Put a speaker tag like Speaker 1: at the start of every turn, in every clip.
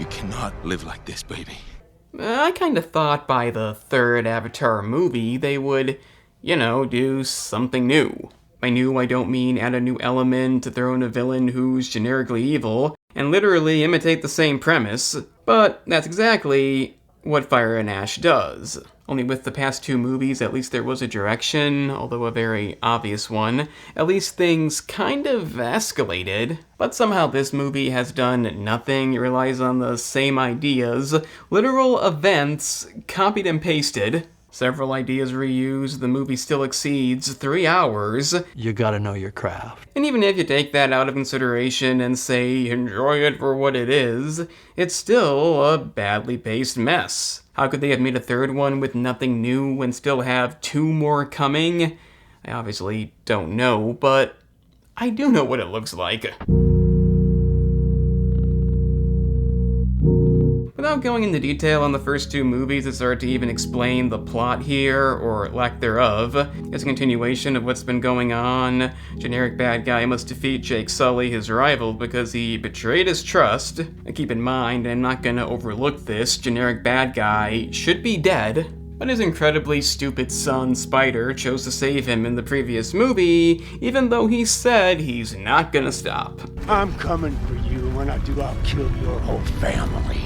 Speaker 1: You cannot live like this, baby.
Speaker 2: I kind of thought by the third Avatar movie they would, do something new. By new, I don't mean add a new element to throw in a villain who's generically evil, and literally imitate the same premise, but that's exactly what Fire and Ash does. Only with the past two movies, at least there was a direction, although a very obvious one. At least things kind of escalated. But somehow this movie has done nothing. It relies on the same ideas, literal events copied and pasted. Several ideas reused, the movie still exceeds 3 hours.
Speaker 3: You gotta know your craft.
Speaker 2: And even if you take that out of consideration and say, enjoy it for what it is, it's still a badly paced mess. How could they have made a third one with nothing new and still have 2 more coming? I obviously don't know, but I do know what it looks like. Without going into detail on the first 2 movies, it's hard to even explain the plot here, or lack thereof. It's a continuation of what's been going on. Generic bad guy must defeat Jake Sully, his rival, because he betrayed his trust. And keep in mind, I'm not gonna overlook this, generic bad guy should be dead, but his incredibly stupid son, Spider, chose to save him in the previous movie, even though he said he's not gonna stop.
Speaker 4: I'm coming for you. When I do, I'll kill your whole family.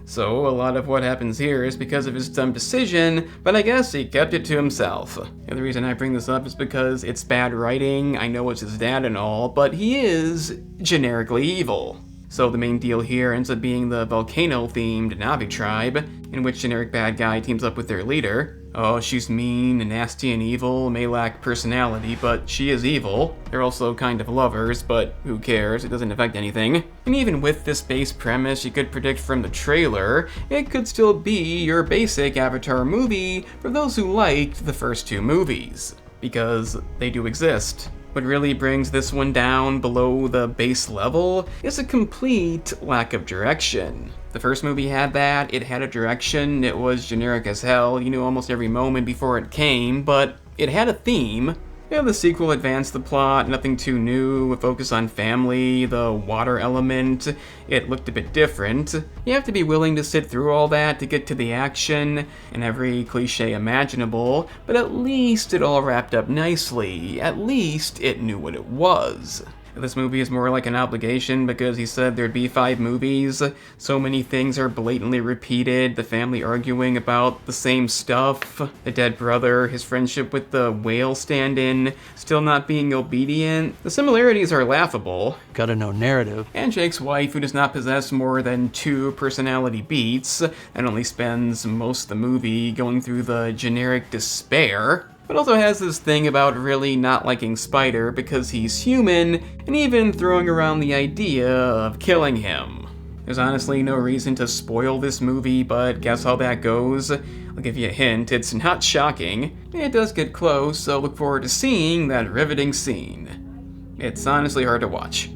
Speaker 2: So, a lot of what happens here is because of his dumb decision, but I guess he kept it to himself. And the reason I bring this up is because it's bad writing, I know it's his dad and all, but he is generically evil. So the main deal here ends up being the volcano-themed Na'vi tribe, in which generic bad guy teams up with their leader. Oh, she's mean and nasty and evil, may lack personality, but she is evil. They're also kind of lovers, but who cares, it doesn't affect anything. And even with this base premise you could predict from the trailer, it could still be your basic Avatar movie for those who liked the first 2 movies. Because they do exist. What really brings this one down below the base level is a complete lack of direction. The first movie had that, it had a direction, it was generic as hell, you knew almost every moment before it came, but it had a theme. Yeah, the sequel advanced the plot, nothing too new, a focus on family, the water element, it looked a bit different. You have to be willing to sit through all that to get to the action, and every cliche imaginable, but at least it all wrapped up nicely, at least it knew what it was. This movie is more like an obligation because he said there'd be 5 movies. So many things are blatantly repeated, the family arguing about the same stuff, the dead brother, his friendship with the whale stand-in, still not being obedient. The similarities are laughable.
Speaker 3: Gotta know narrative.
Speaker 2: And Jake's wife, who does not possess more than 2 personality beats, and only spends most of the movie going through the generic despair, but also has this thing about really not liking Spider because he's human, and even throwing around the idea of killing him. There's honestly no reason to spoil this movie, but guess how that goes? I'll give you a hint, it's not shocking. It does get close, so look forward to seeing that riveting scene. It's honestly hard to watch.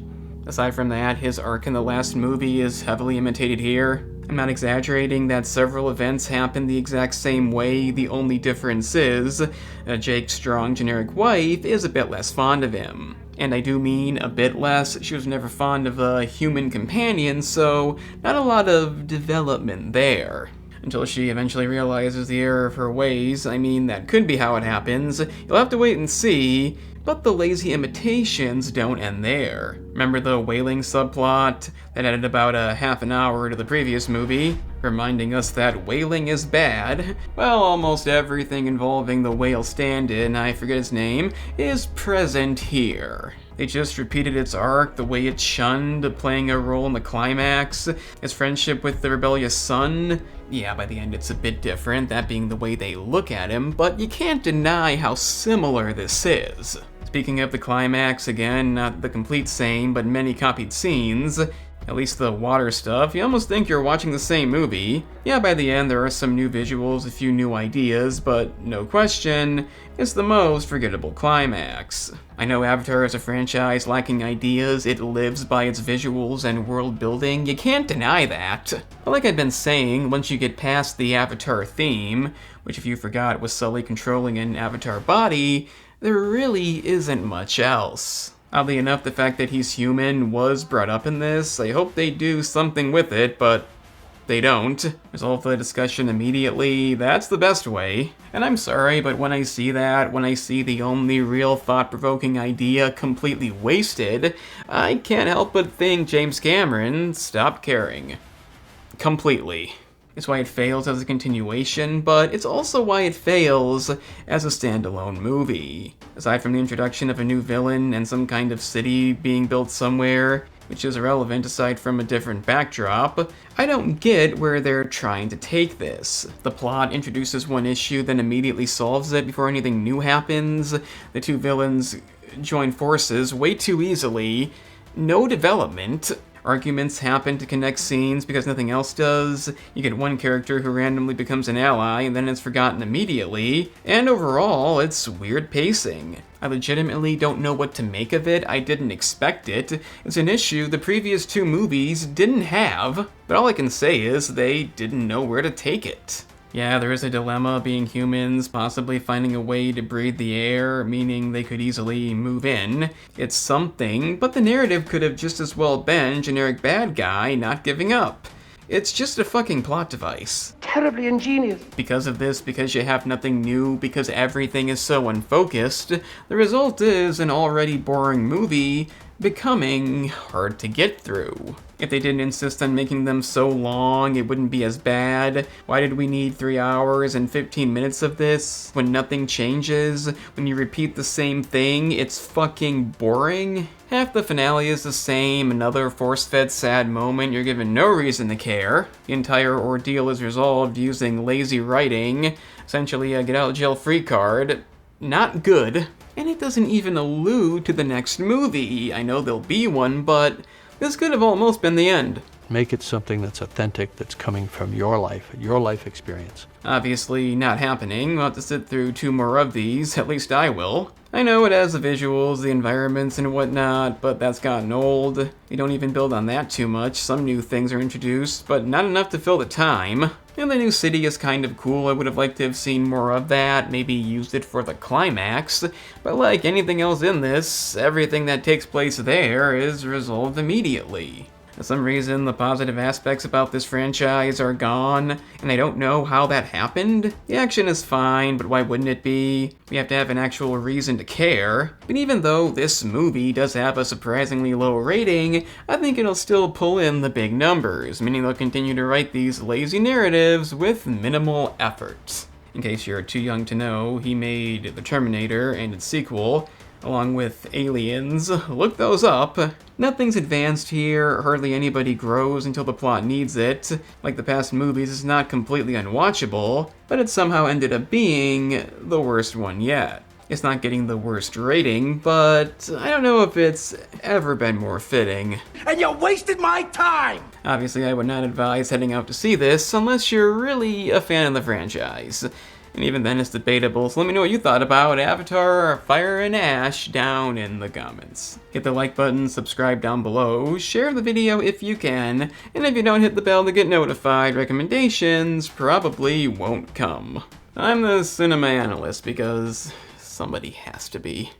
Speaker 2: Aside from that, his arc in the last movie is heavily imitated here. I'm not exaggerating that several events happen the exact same way, the only difference is, Jake's strong generic wife is a bit less fond of him. And I do mean a bit less, she was never fond of a human companion, so not a lot of development there. Until she eventually realizes the error of her ways. I mean, that could be how it happens. You'll have to wait and see. But the lazy imitations don't end there. Remember the whaling subplot that added about a half an hour to the previous movie, reminding us that whaling is bad? Well, almost everything involving the whale stand-in, I forget his name, is present here. They just repeated its arc, the way it shunned playing a role in the climax, its friendship with the rebellious son. Yeah, by the end it's a bit different, that being the way they look at him, but you can't deny how similar this is. Speaking of the climax, again, not the complete same, but many copied scenes. At least the water stuff, you almost think you're watching the same movie. Yeah, by the end there are some new visuals, a few new ideas, but no question, it's the most forgettable climax. I know Avatar is a franchise lacking ideas, it lives by its visuals and world building, you can't deny that. But like I've been saying, once you get past the Avatar theme, which if you forgot was Sully controlling an Avatar body, there really isn't much else. Oddly enough, the fact that he's human was brought up in this. I hope they do something with it, but they don't. Resolve the discussion immediately, that's the best way. And I'm sorry, but when I see that, when I see the only real thought-provoking idea completely wasted, I can't help but think James Cameron stopped caring. Completely. It's why it fails as a continuation, but it's also why it fails as a standalone movie. Aside from the introduction of a new villain and some kind of city being built somewhere, which is irrelevant aside from a different backdrop, I don't get where they're trying to take this. The plot introduces one issue, then immediately solves it before anything new happens. The two villains join forces way too easily. No development. Arguments happen to connect scenes because nothing else does. You get one character who randomly becomes an ally and then it's forgotten immediately. And overall, it's weird pacing. I legitimately don't know what to make of it. I didn't expect it. It's an issue the previous two movies didn't have. But all I can say is they didn't know where to take it. Yeah, there is a dilemma being humans, possibly finding a way to breathe the air, meaning they could easily move in. It's something, but the narrative could have just as well been generic bad guy not giving up. It's just a fucking plot device.
Speaker 4: Terribly ingenious.
Speaker 2: Because of this, because you have nothing new, because everything is so unfocused, the result is an already boring movie becoming hard to get through. If they didn't insist on making them so long, it wouldn't be as bad. Why did we need 3 hours and 15 minutes of this when nothing changes? When you repeat the same thing, it's fucking boring. Half the finale is the same, another force-fed sad moment, you're given no reason to care. The entire ordeal is resolved using lazy writing, essentially a get-out-of-jail-free card. Not good. And it doesn't even allude to the next movie. I know there'll be one, but this could have almost been the end.
Speaker 3: Make it something that's authentic, that's coming from your life experience.
Speaker 2: Obviously not happening. We'll have to sit through 2 more of these, at least I will. I know it has the visuals, the environments, and whatnot, but that's gotten old. They don't even build on that too much. Some new things are introduced, but not enough to fill the time. And the new city is kind of cool. I would have liked to have seen more of that, maybe used it for the climax. But like anything else in this, everything that takes place there is resolved immediately. For some reason, the positive aspects about this franchise are gone, and I don't know how that happened. The action is fine, but why wouldn't it be? We have to have an actual reason to care. But even though this movie does have a surprisingly low rating, I think it'll still pull in the big numbers, meaning they'll continue to write these lazy narratives with minimal effort. In case you're too young to know, he made The Terminator and its sequel, along with Aliens. Look those up. Nothing's advanced here, hardly anybody grows until the plot needs it. Like the past movies, it's not completely unwatchable, but it somehow ended up being the worst one yet. It's not getting the worst rating, but I don't know if it's ever been more fitting.
Speaker 4: And you wasted my time!
Speaker 2: Obviously, I would not advise heading out to see this unless you're really a fan of the franchise. And even then it's debatable, so let me know what you thought about Avatar Fire and Ash down in the comments. Hit the like button, subscribe down below, share the video if you can, and if you don't hit the bell to get notified, recommendations probably won't come. I'm the cinema analyst because somebody has to be.